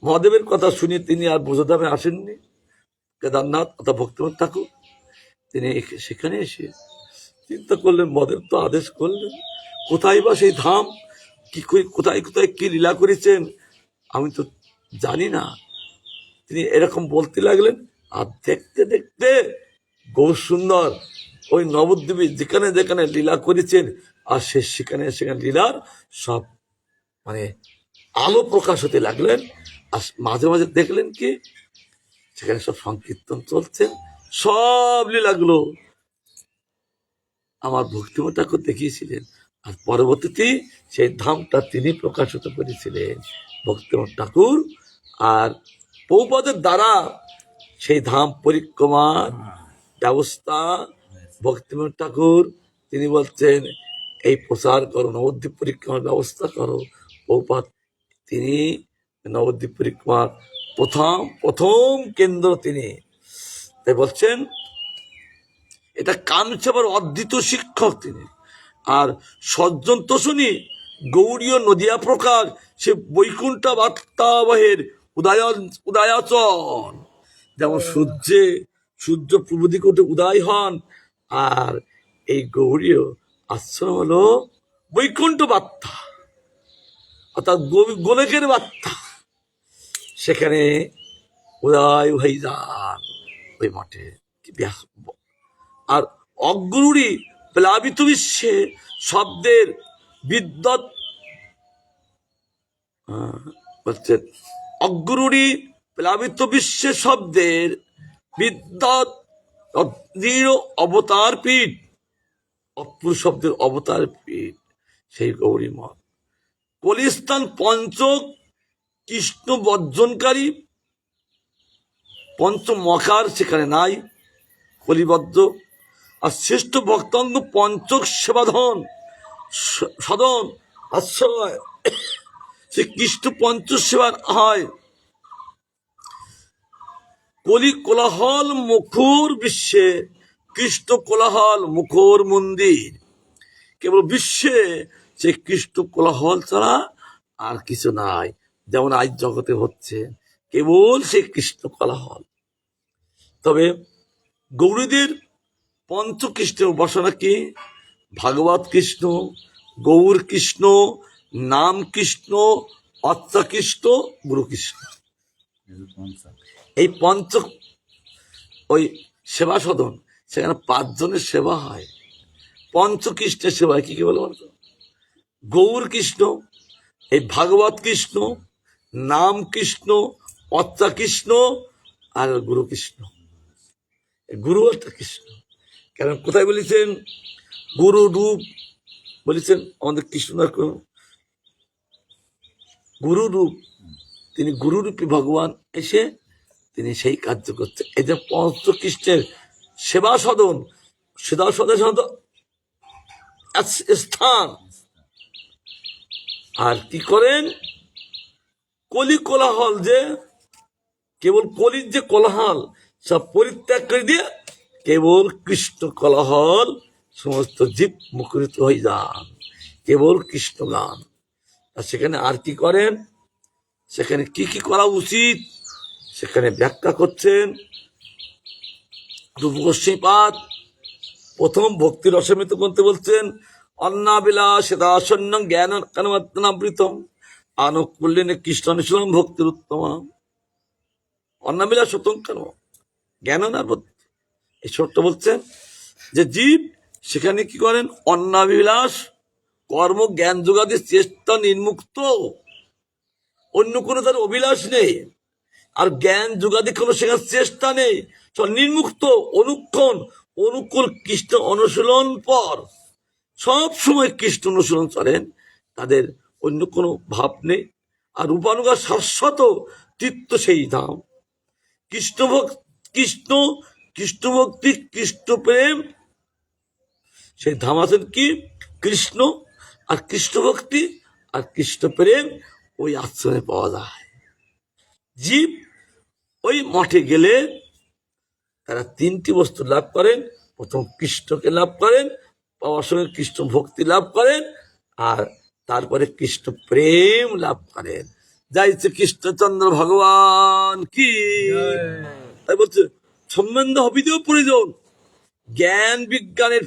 মহাদেবের কথা শুনে তিনি আর ব্রজধামে আসেননি, কেদারনাথ অথবা ভক্তিনাথ ঠাকুর। তিনি সেখানে এসে চিন্তা করলেন, মহাদেব তো আদেশ করলেন, কোথায় বা সেই ধাম, কি কোথায় কোথায় কি লীলা করেছেন আমি তো জানি না। তিনি এরকম বলতে লাগলেন, আর দেখতে দেখতে বহু সুন্দর ওই নবদ্বীপে যেখানে যেখানে লীলা করেছেন, আর সেখানে সেখানে লীলার সব মানে আলো প্রকাশ হতে লাগলেন। আর মাঝে মাঝে দেখলেন কি সেখানে সব সংকীর্তন চলছে, সব লীলাগুলো আমার ভক্তিমত ঠাকুর দেখিয়েছিলেন। আর পরবর্তীতে সেই ধামটা তিনি প্রকাশিত করেছিলেন ভক্তিমত ঠাকুর। আর প্রভুপাদের দ্বারা সেই ধাম পরিক্রমার ব্যবস্থা ভক্তিমত ঠাকুর তিনি বলছেন, এই প্রচার করো, নবদ্বীপ পরিক্রমার ব্যবস্থা করো। প্রভুপাদ তিনি নবদ্বীপ পরিক্রমার প্রথম কেন্দ্র তিনি। তাই বলছেন এটা কামছেবার অদ্বিতীয় শিক্ষক তিনি। আর সজ্জন তোষণী গৌড়ীয় নদিয়া প্রকার সে বৈকুণ্ঠ বার্তাবহের উদয়াচন। যেমন সূর্য পূর্ব দিকে উঠে উদয় হন, আর এই গৌড়ীয় আশ্রম হলো বৈকুণ্ঠ বার্তা, অর্থাৎ গোলকের বার্তা। সেখানে উদয় হয়ে যান ওই মঠে। আর অগ্রুড়ি প্লাবিত বিশ্বে শব্দের বিদ্যৎ বলছেন, অগ্রুড়ি প্লাবিত বিশ্বে শব্দের বিদ্যৎ দৃঢ় অবতার পীঠ, অপুর শব্দের অবতার পীঠ সেই গৌরী মঠ। কলিস্থান পঞ্চক কৃষ্ণ বর্জনকারী পঞ্চমকার সেখানে নাই, কলিবদ্ধ। আর শ্রেষ্ঠ ভক্তাঙ্গ পঞ্চক সেবাধন সদন আশ্রয়, সে কৃষ্ণ পঞ্চ সেবার হয়। কলি কোলাহল মুখর বিশ্বে কৃষ্ণ কোলাহল মুখর মন্দির। কেবল বিশ্বে সে কৃষ্ণ কোলাহল ছাড়া আর কিছু নাই। যেমন আজ জগতে হচ্ছে কেবল সে কৃষ্ণ কোলাহল। তবে গৌরীদের পঞ্চকৃষ্ণের উপাসনা কি? ভাগবত কৃষ্ণ, গৌর কৃষ্ণ, নাম কৃষ্ণ, অচ্চা কৃষ্ণ, গুরু কৃষ্ণ। এই পঞ্চ ওই সেবা সদন, সেখানে 5 জনের সেবা হয়। পঞ্চকৃষ্ণের সেবা কি কি বলে বলতো? গৌর কৃষ্ণ, এই ভাগবত কৃষ্ণ, নাম কৃষ্ণ, অচ্চা কৃষ্ণ, আর গুরু কৃষ্ণ। গুরু অর্থাৎ কৃষ্ণ। কারণ কোথায় বলেছেন গুরু রূপ, বলেছেন আমাদের কৃষ্ণ গুরু রূপ, তিনি গুরুরূপী ভগবান এসে তিনি সেই কার্য করছেন। এই যে পঞ্চকৃষ্ণের সেবা সদন, সেবা সদন স্থান। আর কি করেন? কলি কোলাহল, যে কেবল কলির যে কোলাহল সব পরিত্যাগ করে দিয়ে কেবল কৃষ্ণ কোলাহল সমস্ত জীব মুখরিত হয়ে যান, কেবল কৃষ্ণ গান। আর সেখানে আর কি করেন, সেখানে কি কি করা উচিত সেখানে ব্যাখ্যা করছেন রূপগোস্বামীপাদ। প্রথম ভক্তি রসামৃত গ্রন্থে বলছেন, অন্নাবিলাস দাসন্য জ্ঞান কানমাত্মনাবৃতম আনুকূল্যে কৃষ্ণ অনুশীলন ভক্তির উত্তম। অন্নাবিলাস সতং কর্ম জ্ঞান না ভক্তি। এই ছোট্ট বলছেন যে জীব সেখানে কি করেন, অন্নাবিলাস কর্ম জ্ঞান যোগাদি চেষ্টা নির্মুক্ত, অন্য কোনো তার অভিলাষ নেই, আর জ্ঞান যোগাদি কোনো সেখানে চেষ্টা নেই, সব নির্মুক্ত, অনুক্ষণ অনুকূল কৃষ্ণ অনুশীলন পর সব সময় কৃষ্ণ অনুশীলন চলেন। তাদের অন্য কোনো ভাব নেই। আর রূপানুগা শাশ্বত তৃপ্ত সেই ধাম। কৃষ্ণ কৃষ্ণ ভক্তি, কৃষ্ণ প্রেম, সেই ধাম আছেন কি কৃষ্ণ। আর কৃষ্ণ ভক্তি আর কৃষ্ণ প্রেম ওই আশ্রমে পাওয়া যায়। জীব ওই মঠে গেলে তারা তিনটি বস্তু লাভ করেন। প্রথম কৃষ্ণকে লাভ করেন, পাওয়ার সঙ্গে কৃষ্ণ ভক্তি লাভ করেন, আর তারপরে কৃষ্ণ প্রেম লাভ করেন। যাইছে কৃষ্ণচন্দ্র ভগবান কি। তাই বলছে সম্বন্ধ হবিদেও প্রয়োজন। জ্ঞান বিজ্ঞানের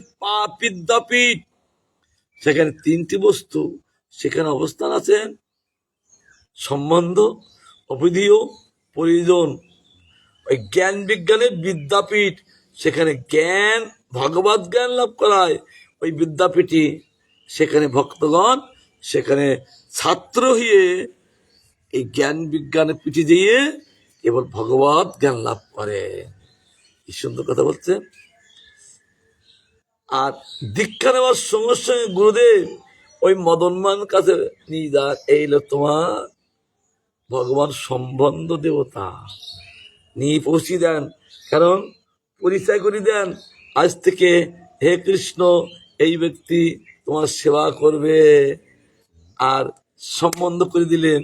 বিদ্যাপীঠ, সেখানে তিনটি বস্তু সেখানে অবস্থান আছেন। সম্বন্ধ, অবিধিও, প্রয়োজন। ওই জ্ঞান বিজ্ঞানের বিদ্যাপীঠ, সেখানে জ্ঞান ভগবত জ্ঞান লাভ করায় ওই বিদ্যাপীঠে। সেখানে ভক্তগণ সেখানে ছাত্র হয়ে এই জ্ঞান বিজ্ঞানের পিঠে দিয়ে কেবল ভগবত জ্ঞান লাভ করে। কি সুন্দর কথা বলছে। আর দীক্ষা নেওয়ার সঙ্গে সঙ্গে গুরুদেব ওই মদনমান কাছে নিয়ে যান, এই হলো তোমার ভগবান সম্বন্ধ দেবতা, নিয়ে পৌঁছে দেন। কারণ পরিচয় করে দেন, আজ থেকে হে কৃষ্ণ এই ব্যক্তি তোমার সেবা করবে। আর সম্বন্ধ করে দিলেন,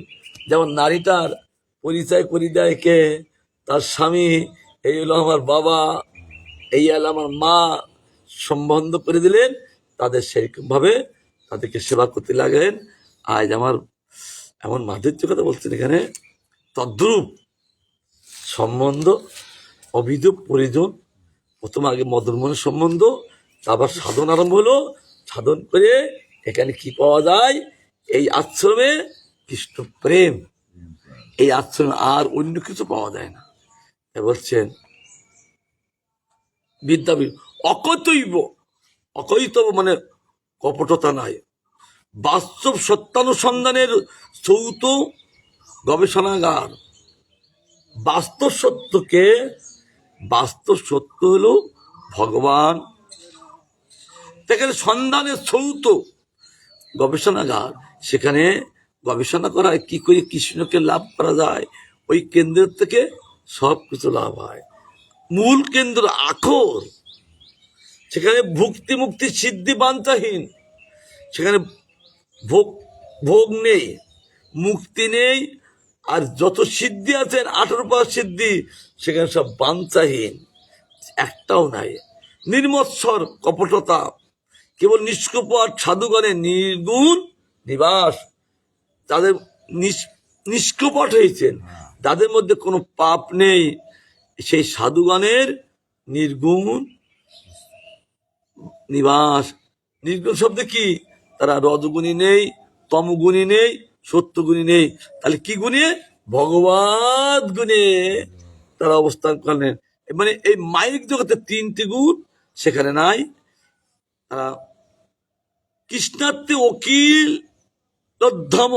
যেমন নারীটার পরিচয় করে দেয় কে, তার স্বামী, এই হলো আমার বাবা, এই হলো আমার মা, সম্বন্ধ করে দিলেন। তাদের সেইরকম ভাবে তাদেরকে সেবা করতে লাগলেন। আজ আমার এমন মাধুর্য কথা বলছেন এখানে, তদ্রূপ সম্বন্ধ, অভিযোগ, পরিজন। প্রথম আগে মদনমোহনের সম্বন্ধ, তারপর সাধন আরম্ভ হলো। সাধন করে এখানে কি পাওয়া যায়, এই আশ্রমে কৃষ্ণ প্রেম। এই আশ্রমে আর অন্য কিছু পাওয়া যায় না। বলছেন বিদ্যাপীঠ অকৈতব, অকৈতব মানে কপটতা নাই, বাস্তব সত্যানুসন্ধানের সৌত গবেষণাগার। বাস্তব সত্যকে, বাস্তব সত্য হলো ভগবান, সেখানে সন্ধানের সৌত গবেষণাগার। সেখানে গবেষণা করা হয় কি করে কৃষ্ণকে লাভ করা যায়। ওই কেন্দ্রের থেকে সব কিছু লাভ হয়। মূল কেন্দ্র আখর, সেখানে ভক্তি মুক্তি সিদ্ধি বাঞ্ছাহীন। সেখানে ভোগ ভোগ নেই, মুক্তি নেই। আর যত সিদ্ধি আছেন 18 সিদ্ধি, সেখানে সব বাঞ্ছাহীন, একটাও নাই। নির্মৎসর কপটতা, কেবল নিষ্কপট সাধুগণের নির্গুণ নিবাস। তাদের নিষ্কপট হয়েছেন, তাদের মধ্যে কোনো পাপ নেই, সেই সাধুগণের নির্গুণ নিবাস। নির্গুণ শব্দ কি, তারা রজগুণী নেই, তমগুণী নেই, সত্যগুণী নেই। তাহলে কি গুণে, ভগবত গুণে তারা অবস্থান করলেন। মানে এই মাইক জগতে তিনটি গুণ সেখানে নাই। তারা কৃষ্ণার্থে অকিল ধম,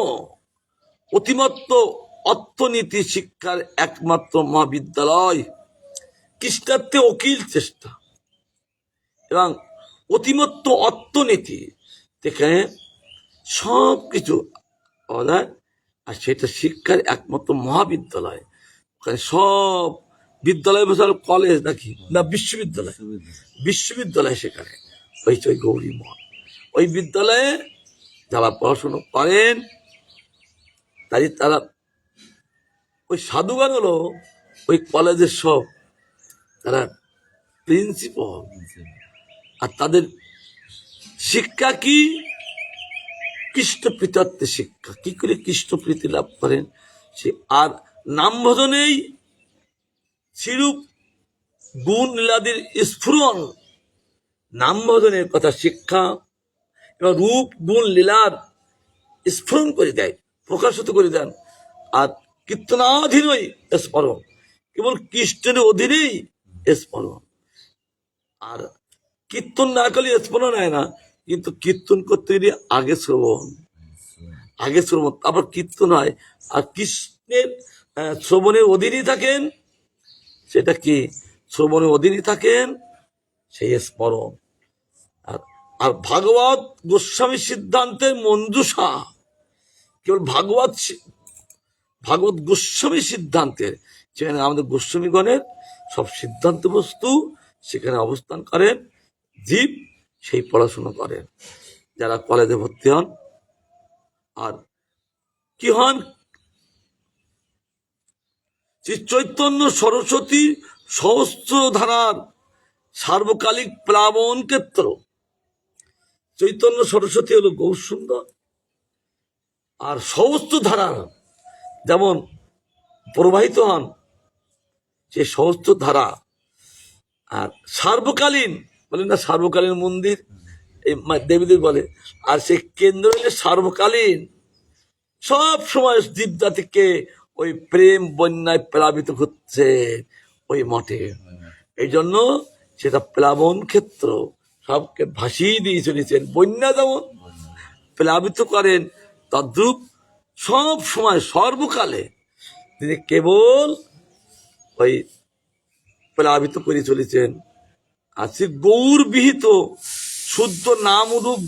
অতিমত্ত অর্থনীতি শিক্ষার একমাত্র মহাবিদ্যালয়। কৃষ্ণার্থে অকিল চেষ্টা এবং অতিমত্ত অর্থনীতি, সেখানে সব কিছু পাওয়া যায়। আর সেটা শিক্ষার একমাত্র মহাবিদ্যালয়। ওখানে সব বিদ্যালয় বসে কলেজ নাকি না বিশ্ববিদ্যালয়, বিশ্ববিদ্যালয় সেখানে হয়েছে ওই গৌরী মঠ। ওই বিদ্যালয়ে যারা পড়াশুনো করেন তাই তারা ওই সাধুগান হলো ওই কলেজের সব তারা প্রিন্সিপাল। আর তাদের শিক্ষা কি, কৃষ্ণ প্রীতার্থে শিক্ষা। কি করে কৃষ্ণ প্রীতি লাভ করেন সে, আর নাম ভজনেই শ্রীরূপ গুণ লীলাদির স্ফুরণ। নাম ভজনের কথা শিক্ষা এবং রূপ গুণ লীলার স্ফুরণ করে দেয়, প্রকাশিত করে দেন। আর কীর্তনাধীনই স্মরণ, কেবল কৃষ্ণের অধীনেই স্মরণ। আর কীর্তন না করলে স্মরণ হয় না, কিন্তু কীর্তন করতে গেলে আগে শ্রবণ, আগে শ্রবণ তারপর কীর্তন হয়। আর কৃষ্ণের শ্রবণের অধীনই থাকেন, সেটা কি শ্রবণের অধীনই থাকেন সেই স্মরণ। আর আর ভাগবত গোস্বামী সিদ্ধান্তের মঞ্জুষা, কেবল ভাগবত গোস্বামী সিদ্ধান্তের, সেখানে আমাদের গোস্বামীগণের সব সিদ্ধান্ত বস্তু সেখানে অবস্থান করেন, জীব সেই পড়াশোনা করেন। যারা কলেজে ভর্তি হন আর কি হন, শ্রী চৈতন্য সরস্বতী সহস্র ধারার সার্বকালিক প্লাবন ক্ষেত্র। চৈতন্য সরস্বতী হলো গৌর সুন্দর, আর সহস্র ধারার যেমন প্রবাহিত হন সেই সহস্র ধারা। আর সার্বকালীন বলেন না, সার্বকালীন মন্দির এই দেবীদের বলে, আর সেই কেন্দ্র হলে সার্বকালীন, সব সময় জীব জাতিকে ওই প্রেম বন্যায় প্লাবিত হচ্ছে ওই মঠে। এই জন্য সেটা প্লাবন ক্ষেত্র, সবকে ভাসিয়ে দিয়ে চলেছেন। বন্যা যেমন প্লাবিত করেন, তদ্রূপ সব সময় সর্বকালে তিনি কেবল ওই প্লাবিত করে চলেছেন। আছে গৌর বিহিত শুদ্ধ নাম রূপ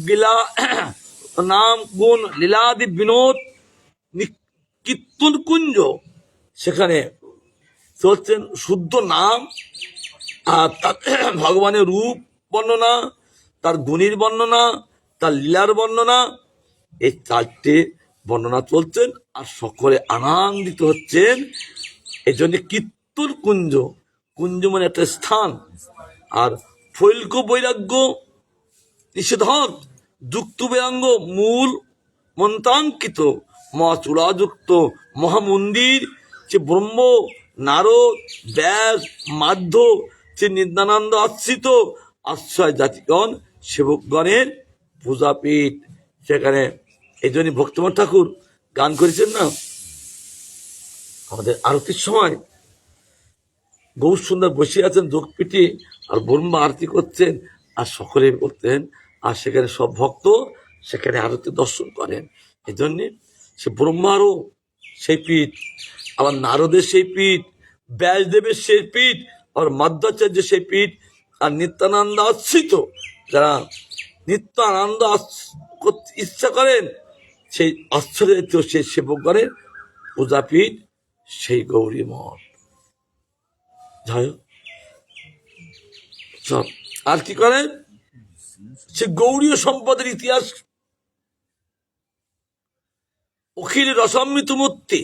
নাম গুণ লীলাদি বিনোদ কীর্তন কুঞ্জ, সেখানে চলছেন শুদ্ধ নাম, আর তার ভগবানের রূপ বর্ণনা, তার গুণীর বর্ণনা, তার লীলার বর্ণনা, এই চারটে বর্ণনা চলছেন, আর সকলে আনন্দিত হচ্ছেন। এই জন্য কীর্তন কুঞ্জ, কুঞ্জ মানে একটা স্থান, আর ফৈল্ক বৈরাগ্য নিষেধক যুক্ত বেরাঙ্গ মূল মন্ত্রাঙ্কিত মহাচূড়াযুক্ত মহামন্দির, সে ব্রহ্ম নারদ ব্যাস মাধ্য, সে নিত্যানন্দ আশ্রিত আশ্রয় জাতিগণ সেবকগণের পূজাপীঠ। সেখানে এই জন্য ভক্তিমোহন ঠাকুর গান করেছেন না, আমাদের আরতির সময় গৌর সুন্দর বসে আছেন যোগপীঠে, আর ব্রহ্মা আরতি করছেন, আর সকলে করতেন, আর সেখানে সব ভক্ত সেখানে আরতি দর্শন করেন। এই জন্যে সে ব্রহ্মারও সেই পীঠ, আবার নারদের সেই পীঠ, ব্যাসদেবের সেই পীঠ, আর মাধ্যাচার্যের সেই পীঠ, আর নিত্যানন্দ আশ্রিত যারা নিত্য আনন্দ করতে ইচ্ছা করেন, সেই আশ্চর্য সেই সেবকগণের পূজাপীঠ সেই গৌরী মঠ। যাই হোক, আর কি করেন, সে গৌরীয় সম্পদের ইতিহাস অখিল রসামৃত মূর্তি,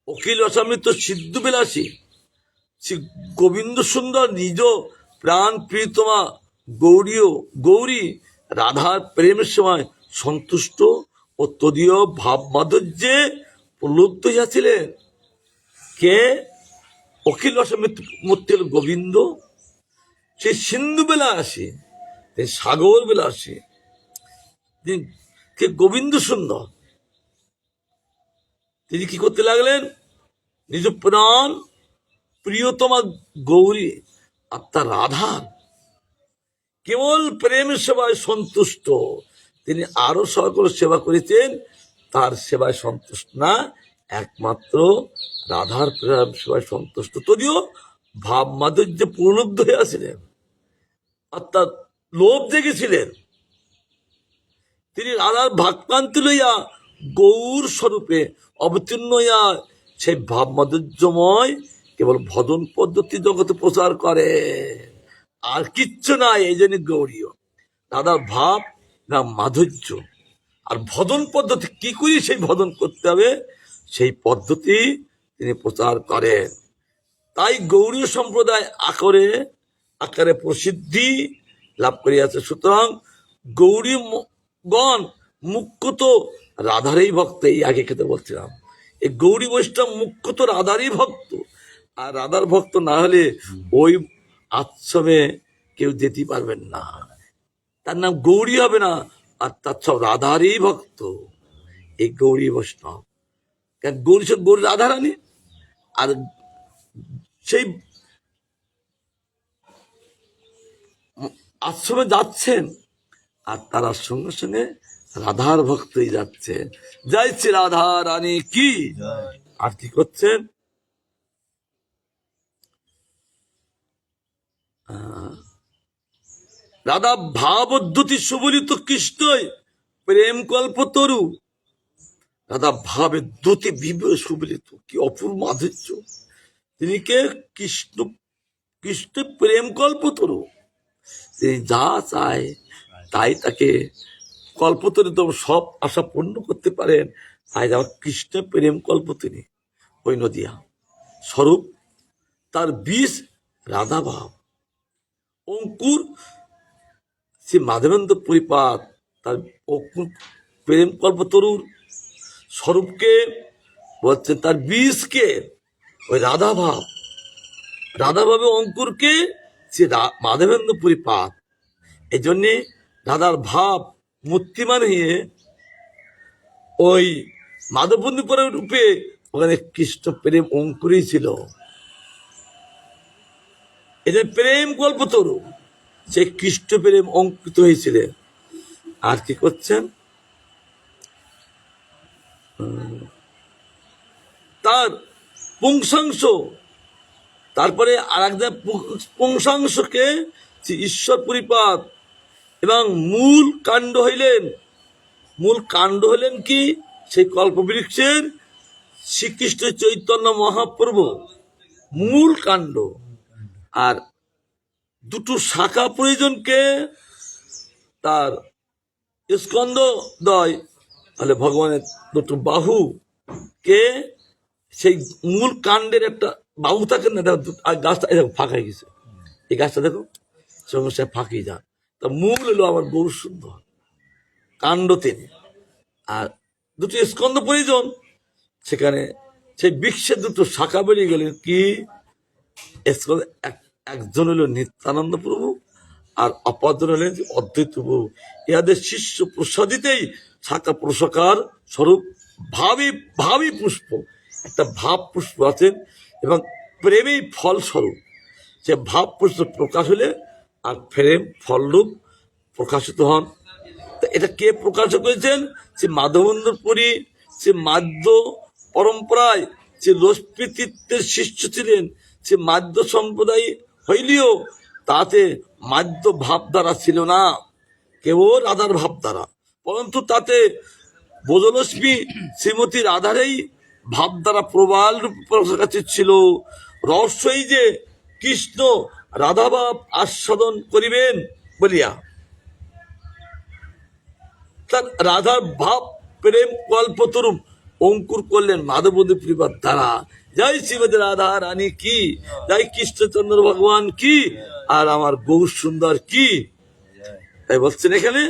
অখিল রসামৃত সিদ্ধ বিলাসী শ্রী গোবিন্দ সুন্দর নিজ প্রাণ প্রিয়তমা গৌরী রাধার প্রেমের সময় সন্তুষ্ট ও তদীয় ভাব মাধুর্যে প্রলুব্ধ হইয়াছিলেন। কে? অখিল রসামৃত মূর্তি হল গোবিন্দ, সে সিন্ধু বিলাসী, সাগর বিলাসী, কে গোবিন্দ সুন্দর। তিনি কি করতে লাগলেন, নিজ প্রাণ প্রিয়তমা গৌরী আত্মা রাধার কেবল প্রেম সেবায় সন্তুষ্ট। তিনি আরো সকল সেবা করেছেন, তার সেবায় সন্তুষ্ট না, একমাত্র রাধার প্রেম সেবায় সন্তুষ্ট। যদিও ভাব মাধুর্যে প্রলুব্ধ হইয়াছিলেন, অর্থাৎ লোভ জেগেছিলেন, তিনি রাধার ভাক্রান্তি লইয়া গৌর স্বরূপে অবতীর্ণ হইয়া সেই ভাব মাধুর্যময় কেবল ভজন পদ্ধতি জগতে প্রচার করে, আর কিচ্ছু নাই। এই জন্য গৌরীয় দাদার ভাব না মাধুর্য, আর ভজন পদ্ধতি কি করে সেই ভজন করতে হবে সেই পদ্ধতি তিনি প্রচার করেন। তাই গৌরীয় সম্প্রদায় আকারে প্রসিদ্ধি লাভ করিয়াছে। সুতরাং গৌরী গণ মুখ্যত রাধারই ভক্ত। এই আগে খেতে বলছিলাম, এই গৌরী বৈষ্ণব মুখ্যত রাধারই ভক্ত, আর রাধার ভক্ত না হলে ওই আশ্রমে কেউ যেতে পারবেন না, তার নাম গৌরী হবে না, আর তার সব রাধারই ভক্ত এই গৌরী বৈষ্ণব। গৌরী সব গৌরী রাধারানী, আর সেই আশ্রমে যাচ্ছেন আর তারা সঙ্গে সঙ্গে রাধার ভক্তই যাচ্ছে। যাইছে রাধা রানী কি, আর কি করছেন, রাধা ভাবোদ্ধতি সুবলিত কৃষ্ণই প্রেম কল্পতরু। রাধা ভাবে দ্যুতি বিবে সুবলিত, কি অপূর্ব মাধুর্য। তিনি কে? কৃষ্ণ। কৃষ্ণ প্রেম কল্পতরু। তিনি যা চায় তাই তাকে কল্পতরু তো সব আশা পূর্ণ করতে পারেন। তাই আমার কৃষ্ণ প্রেম কল্প তিনি ওই নদিয়া স্বরূপ। তার বীজ রাধা ভাব, অঙ্কুর শ্রী মাধবেন্দ্র পরিপাত। তার অঙ্কুর প্রেম কল্পতরুর স্বরূপকে বলছেন, তার বীজকে ওই রাধা ভাব। রাধা ভাবে অঙ্কুরকে সে মাধবেন্দ্র পরিপাত। এই জন্যে রাধার ভাব মূর্তিমান হয়ে ওই মাধববন্ধু রূপে ওখানে কৃষ্ণ প্রেম অঙ্কুরই ছিল। এই যে প্রেম কল্পতরু, সেই কৃষ্ণ প্রেম অঙ্কিত হয়েছিলেন। আর কি করছেন? তার পুংসাংশ, তারপরে আর এক পুংসাংশকে ঈশ্বর পরিপাত এবং মূল কাণ্ড হইলেন। মূল কাণ্ড হলেন কি? সেই কল্পবৃক্ষের শ্রীকৃষ্ণ চৈতন্য মহাপ্রভু মূল কাণ্ড। আর দুটো শাখা প্রয়োজনকে, তার স্কন্দ দয়, তাহলে ভগবানের দুটো বাহু কে, সেই মূল কাণ্ডের একটা বাহু থাকে না, গাছটা এরকম ফাঁকা হয়ে গেছে। এই গাছটা দেখো সঙ্গে সে ফাঁকি যান। তা মূল হলো আমার গৌর সুন্দর, কাণ্ড তিনি। আর দুটো স্কন্দ প্রয়োজন, সেখানে সেই বৃক্ষের দুটো শাখা বেরিয়ে গেলেন। কি একজন হলো নিত্যানন্দ প্রভু, আর অপরজন হলেন অদ্বৈত প্রভু। ইহাদের শিষ্য প্রসাদিতেই শাখা প্রশাখার স্বরূপ ভাবী ভাবী পুষ্প। একটা ভাব পুষ্প আছেন এবং প্রেমেই ফল স্বরূপ। সে ভাব পুষ্প প্রকাশ হলে আর প্রেম ফলরূপ প্রকাশিত হন। এটা কে প্রকাশ করেছেন? সে মাধবেন্দ্র পুরী, সে মাধ্য পরম্পরায় সে রসপ্রীতিত্বের শিষ্য ছিলেন। সে মাধ্য সম্প্রদায় হইলেও তাতে মাধ্য ভাবধারা ছিল না, কেবল রাধার ভাবধারা। পরন্তু তাতে বোধলক্ষ্মী শ্রীমতী রাধারই ভাবধারা প্রবাল রূপে ছিল। রহস্যই যে কৃষ্ণ রাধাভাব আস্বাদন করিবেন বলিয়া তার রাধার ভাব প্রেম কল্পতরু অঙ্কুর করলেন মাধববন্ধু পরিবার দ্বারা। জয় শ্রীমতী রাধা রানী কি, জয় কৃষ্ণচন্দ্র ভগবান কি, আর আমার গৌর সুন্দর কি। তাই বলছেন এখানে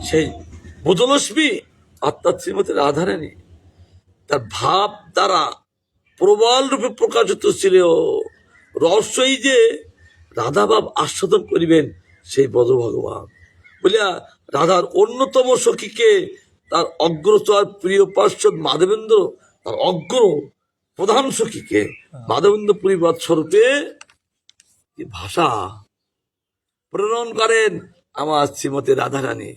সেই বোধলক্ষ্মী অর্থাৎ শ্রীমতী রাধা রানী তার ভাব দ্বারা প্রবল রূপে প্রকাশিত ছিল। রহস্যই যে রাধাভাব আস্বাদন করিবেন সেই বদ ভগবান বলিয়া রাধার অন্যতম সখীকে, তার অগ্রচর প্রিয় পার্শ্বদ মাধবেন্দ্র, তার অগ্র প্রধান সখীকে মাধবেন্দ্র পরিবার স্বরূপে ভাষা প্রেরণ করেন আমার শ্রীমতী রাধারানী।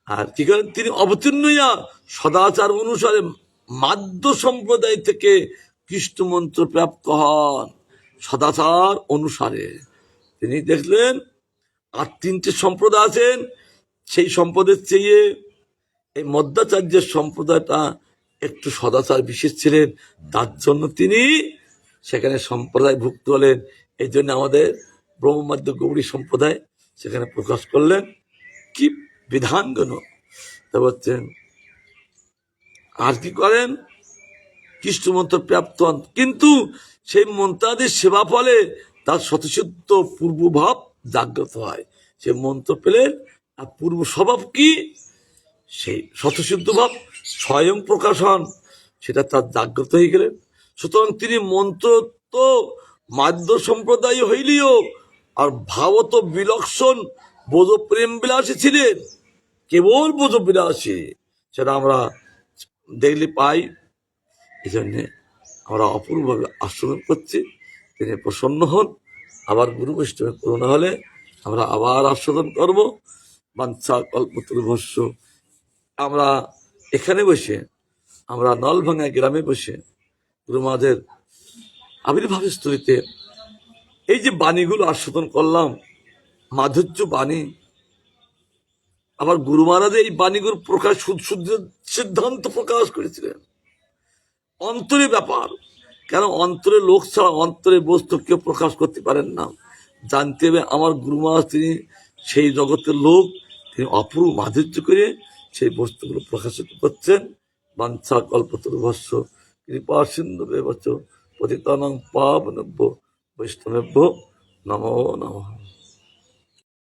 আর কি করেন? তিনি অবতীর্ণ হইয়া সদাচার অনুসারে মাধ্য সম্প্রদায় থেকে কৃষ্ণ মন্ত্র প্রাপ্ত হন। সদাচার অনুসারে তিনি দেখলেন আর তিনটে সম্প্রদায় আছেন, সেই সম্প্রদায়ের চেয়ে এই মধ্যাচার্যের সম্প্রদায়টা একটু সদাচার বিশেষ ছিলেন, তার জন্য তিনি সেখানে সম্প্রদায় ভুক্ত হলেন। এই জন্য আমাদের ব্রহ্মমাধ্য গৌরী সম্প্রদায় সেখানে প্রকাশ করলেন। কি বিধানগণ তা বলছেন। আর কি করেন? কৃষ্ণ মন্ত্র প্রাপ্ত হন, কিন্তু সেই মন্ত্রাদির সেবা ফলে তার স্বতঃসিদ্ধ পূর্বভাব জাগ্রত হয়। সে মন্ত্র পেলেন, আর পূর্ব স্বভাব কি, সেই স্বতঃসিদ্ধ ভাব স্বয়ং প্রকাশ হন, সেটা তার জাগ্রত হয়ে গেলেন। সুতরাং তিনি মন্ত্র তো মাধ্য সম্প্রদায় হইলেও আর ভাবত বিলক্ষণ বোধ প্রেম বিলাসী ছিলেন, কেবল বোধ বিলাসী। সেটা আমরা দেখলে পাই। এই জন্যে আমরা অপূর্বভাবে আস্বাদন করছি। তিনি প্রসন্ন হন। আবার গুরু বৈষ্ণবের করুণা হলে আমরা আবার আস্বাদন করব। বাঞ্ছা কল্পতরুভস্য। আমরা এখানে বসে, আমরা নলভাঙা গ্রামে বসে গুরু মহারাজের আবির্ভাব স্থলিতে এই যে বাণীগুলো আস্বাদন করলাম, মাধুর্য বাণী, আবার গুরু মহারাজ এই বাণীগুলো প্রকাশ শুদ্ধ সিদ্ধান্ত প্রকাশ করেছিলেন। অন্তরে ব্যাপার, কেন অন্তরে লোক ছাড়া অন্তরে বস্তু কেউ প্রকাশ করতে পারেন না। জানতে হবে আমার গুরু মহারাজ তিনি সেই জগতের লোক, তিনি অপূর্ব মাধুর্য করে সেই বস্তুগুলো প্রকাশিত করছেন। বাঞ্ছা কল্পতরুভস্য কৃপা সিন্ধু পতিতানাং পাবনেভ্যো বৈষ্ণবেভ্যো নমো নমঃ।